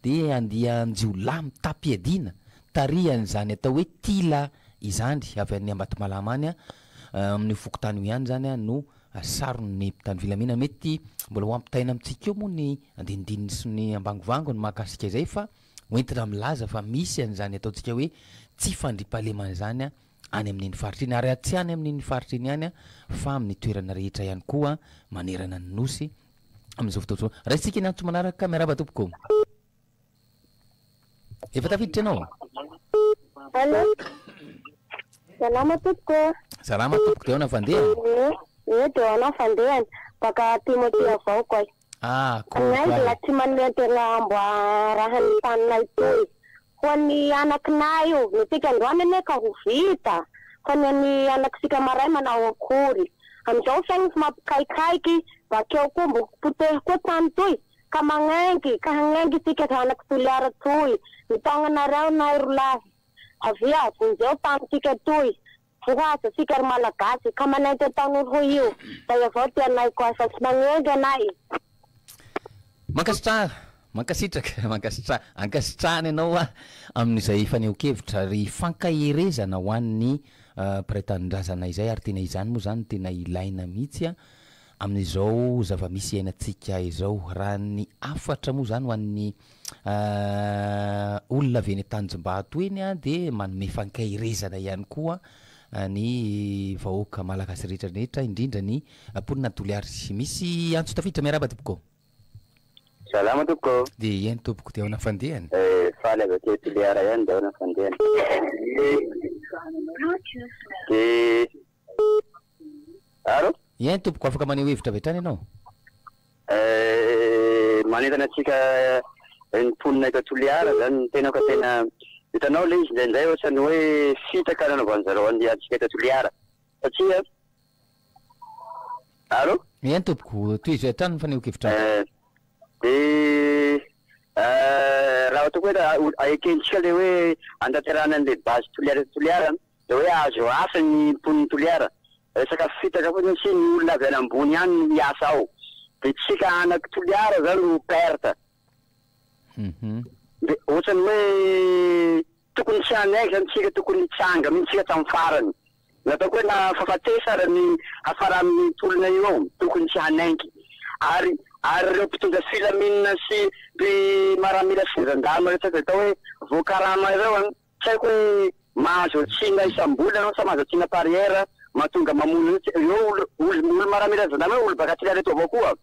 de andia anjiolamy tapiadina tariany zany atao hoe tila izandry avy any Ambatomalaman any a amin'ny fokotany io ihany zany a no sarony mpitandro filaminana mety mbola ho ampitaina amintsika eo moa ny andinidininy sy ny ambangovango ny mahakasika izay fa hoentina milaza fa misy an'izany ataontsika hoe tsy fandripahalemana zany a any amin'iny faritra iny ary tsy any amin'iny faritra iny ihany a fa amin'ny toerana rehetra ihany koa manerana ny nosy amin'izao fotoana raha isika ny antso manaraka miarahaba tompoko efa tafiditra ianao Allo. Salama tompoko. Salama tompoko teo na fandeha teo ana fandehany baka Timothy avao koy la tsy manome tena mba raha ny taninay toy ho ny anakinay io nitika androany ane ka ho vita fa ny anakisika maray manao akory amizao fiaigny fa mampikaikaiky bakeo koa mbo potehy koa tany toy ka magnengy ka hagnengy sika ka anaky toliara toy nitagnanareo nay rolahy avia vonjeo tany tika toy voasa sika ry malagasy ka manenty tanolo ho io da avao tianay koa fa tsy magnengy anay mankasitraka ankasitrahany ianao a amin'izay faneho-kevitra ry fankahirezana ho an'ny mpiray-tanindrazana izay ary tena izany moa zany tena ilaina mihitsy a amin'izao zava-misy iainantsika izao raha ny afatra moa zany ho an'ny olona avy eny Tanjombato eny a de manome fankahirezana ihany koa ny vahoaka malagasy rehetrarehetra indrindra ny mponina Toliara misy antso tafiditra miarahaba tompoko Salama tompoko. De yen tompoko te ona fandehany. Faly avy ake Toliara ihany de ona fandehany. De Aro? Yen tompoko afaka maneho hevitra avy hatrany ianao? Manentana atsika ny mponina eto Toliara zany tena ka tena hitanao le izy ndraindray ohatrany hoe fitaka nanaovan'ny zareo antsika eto Toliara satria Aro? Yen tompoko toy izy hatrany faneho-kevitra. De raha ohatra hoe aekentsika le hoe andaterana an'le base Toliara de hoe azo asa ny mponina Toliara resaka fitaka fotsiny sy ny olona avy any ambony ihany no miasa ao de tsika anaky Toliara zany no perte de ohatrany hoe tokony tsy anaiky zany tsika tokony hitsanga mihitsika tamin'ny farany nataoko hoe na fafatesara ny afara amin'ny tolona io ao tokony tsy anaiky ary reo mpitondra filaminana sy maramila sy zandarma rehetra atao hoe voakarama ireo any tsy haiko hoe mahazo atsina isam-bola anao sa mahazo atsina pariera mahatonga mamono eo olo maramila zandarma olo baka Toliara eto avao koa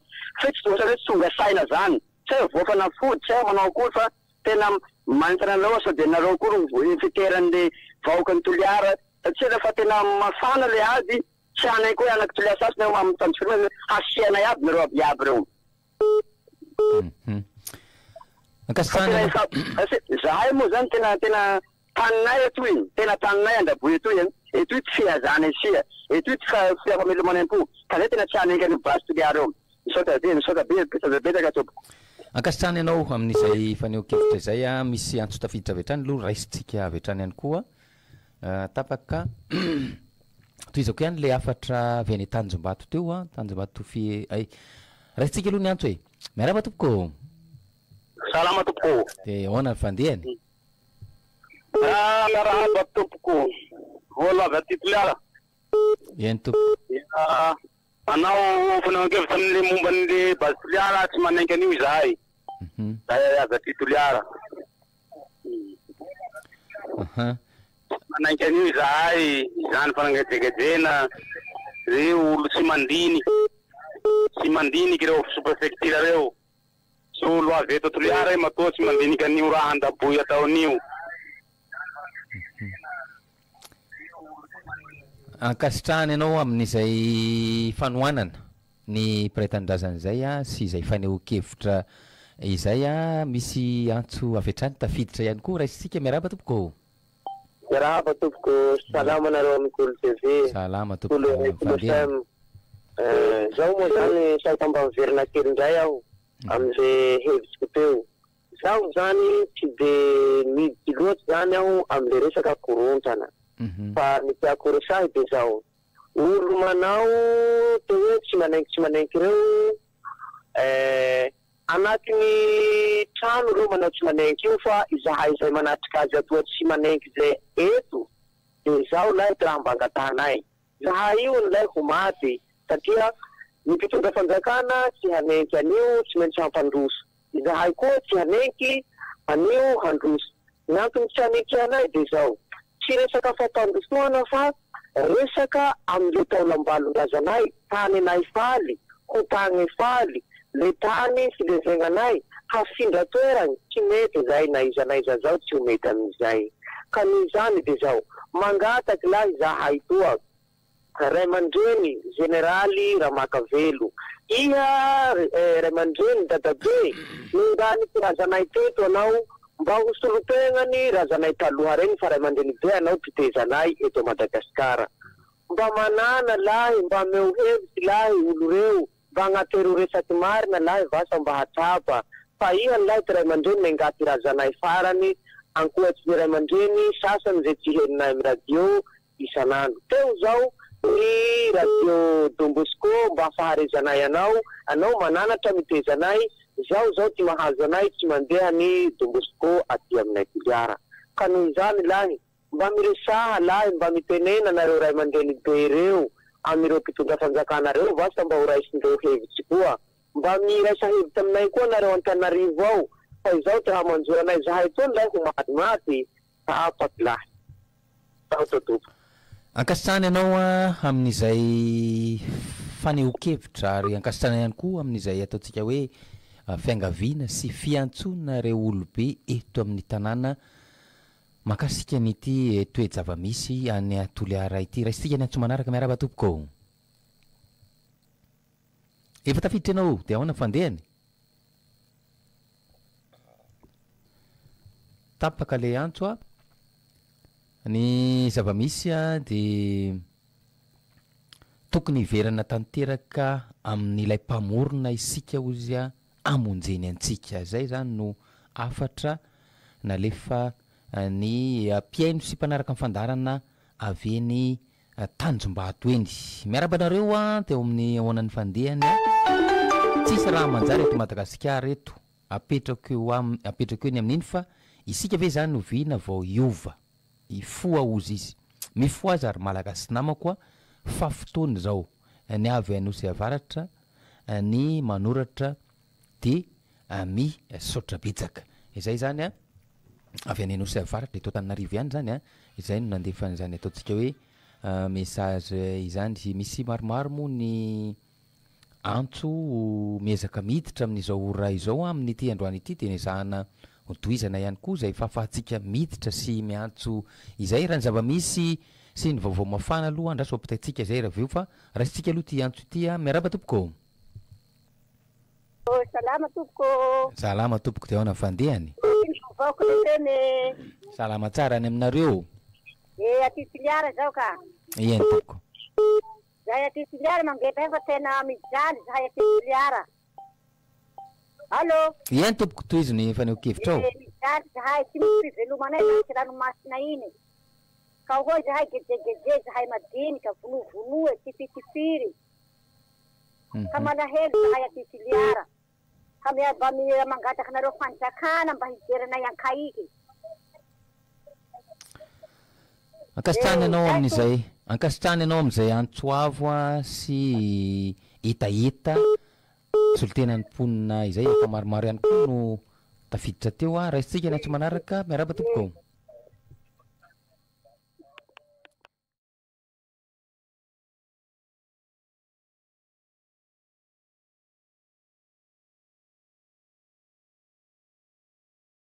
fa tsy ohatrany hoe tsy tonga saina zany tsy hoe voafana fody tsy hoe manao akory fa tena manintana anareo sao de nareo koa fiteran'le vahoaka ny Toliara satria rehefa tena mafana le ady tsy anay koa anaky Toliara sasiny eo amin'ny tanjofirina hasianay aby nareo abiaby reo zahay moa zany tena taninay eto iny tena taninay Andraboy eto iny eto ity fihazana isia eto ity fiafamelomanam-po ka zay tena tsy anenga ny base Toliara eo misaotra be betaka tompoko ankasitrany ianao amin'izay faneho-kevitra izay a misy antso tafiditra avy hatrany aloha raisitsika avy hatrany ihany koa tapaka toy izao ko ihany le afatra avy any Tanjombato teo a Tanjombato raisitsika aloha ny antso e miarahaba tompoko Salama tompoko de ahoana ny fandehany miarahaba tompoko vola avy aty Toliara eny tompoko anao faneho-kevitra amin'le momba n'le base Toliara tsy manaiky an'io izahay zahay avy aty Toliara manaiky an'io izahay izany fanangajegajena reo olo tsy mandiniky reo sous-préfecture reo sy olo avy eto Toliara matoa tsy mandiniky an'io raha Andraboy ataon'io ankasitrahany ianao amin'izay fanohanana ny mpiray-tanindrazana izay a sy izay faneho-kevitra izay misy antso avetrany tafiditra ihany koa raisitsika miaraba tompoko miaraba tompoko salama nareo amin'ny Kolo TV salama tompoko zaho moa zany saika mba miverina kely indray aho am'le hevitsiko teo zaho zany tsy de miditsy loatsy zany aho am'le resaka korontana fa ny tiako resahy de zaho olo manao te hoe tsy manaiky reo anatiny trano reo manao tsy manaiky io fa izahay zay manatrika azy atoa tsy manaiky zay eto de zaho lahy ty raha mba angatanay zahay io nilay ho maty satria ny mpitondra fanjakana tsy hanenky anio tsy maintsy hampandroso izahay koa tsy hanenky anio handroso ny antony tsy hanenky anay de zao tsy resaka fampandrosoana fa resaka am'le taolam-balon-drazanay tany anay faly ho tany faly le tany filezenganay hafindra toerany tsy mety zay na iza zao tsy ho mety amin'izay ka nizany de zao mangataky lahy zahay toa ray aman-dreny generaly Ramakavelo iha ray aman-dreny dadabe ningany ty razanay teto anao mba hosolotenany razanay taloha reny fa ray aman-dreny be anao pitezanay eto Madagasikara mba manana lahy mba meo hevitsy lahy olo reo mba agnatero resaky marina lahy vasa mba hatsapa fa iha lahy ty ray aman-dreny mengaty razanay farany ankoatsy ny ray aman-dreny sasany zay tsy heninay amy radio isanandro teo zao ny radio Don Bosco mba faharezanay anao mananatra mitezanay zao ty mahazo anay tsy mandeha ny Don Bosco aty aminay Toliara ka noho izany lahy mba miresaha lahy mba mitenena nareo ray aman-dreny be reo amireo mpitondra fanjakana reo vasa mba ho raisindreo hevitsy koa mba miraisa hevitsy aminay koa nareo Antananarivo ao fa izao ty raha manjora anay zahay tony lahy ho maty tapaky lahy sao totopo ankasitrany ianao amin'izay faneho-kevitra ary ankasitrana ihany koa amin'izay ataontsika hoe fiangaviana sy fiantsonana reo olobe eto amin'ny tanàna makasika n'ity toe-javamisy any Toliara ity raisitsika ny antso manaraka miaraba tompoko efa tafiditra ianao de ahoana fandehany tapaka le antso ny zavamisy de tokony hiverana tanteraka amin'ilay mpamorona isika ozy amonjeny antsika zay zany no afatra nalefa ny mpiaino sy mpanaraka mifandarana aveny Tanjombato eny miarabanareo teo amin'ny ahoanan'ny fandehany tsisy raha manjary eto Madagasikara eto apetrako eo ny amin'iny fa isika ve zany novina vao iova ifoa ozy izy mifoa azy ary malagasy nama koa fa fotoany zao ny avy anosy avaratra ny manoratra de mi sotra betsaka izay zany avy any anosy avaratra eto Antananarivo ihany zany izay no nandefany zany ataontsika hoe message izany misy maromaro moa ny antso miezaka miditra amin'izao ora izao amin'ity androany ity de nezahana toizana ihany koa zay fahafahatsika miditra sy miantso izay raha ny zavamisy sy ny vaovao mafana aloha andraso ampitaitsika zay raha veo fa raisitsika aloha ty antso ity miaraba tompoko salama tompoko salama tompoko de ahoana fandehany vaoko teny salama tsara any aminareo aty Toliara zao ka ien tompoko zahay aty Toliara mangepa fa tena mijaly zahay aty Toliara allo ien tompoko toiziny faneho-kevitra ao mijaly zahay tsy misy fivelomanay naty ranomasina iny ka hoy zahay gejegeje zahay madinika vonovonoe tifitifiri ka malahelo zahay aty Toliara ka miaba mangataky nareo fanjakana mba hijeranay ankaiky ankasitrany ianao amin'izay antsoavo sy etaeta solotenany mponina izay efa maromaro ihany koa no tafiditra teo raisitsika ny antso manaraka miaraba tompoko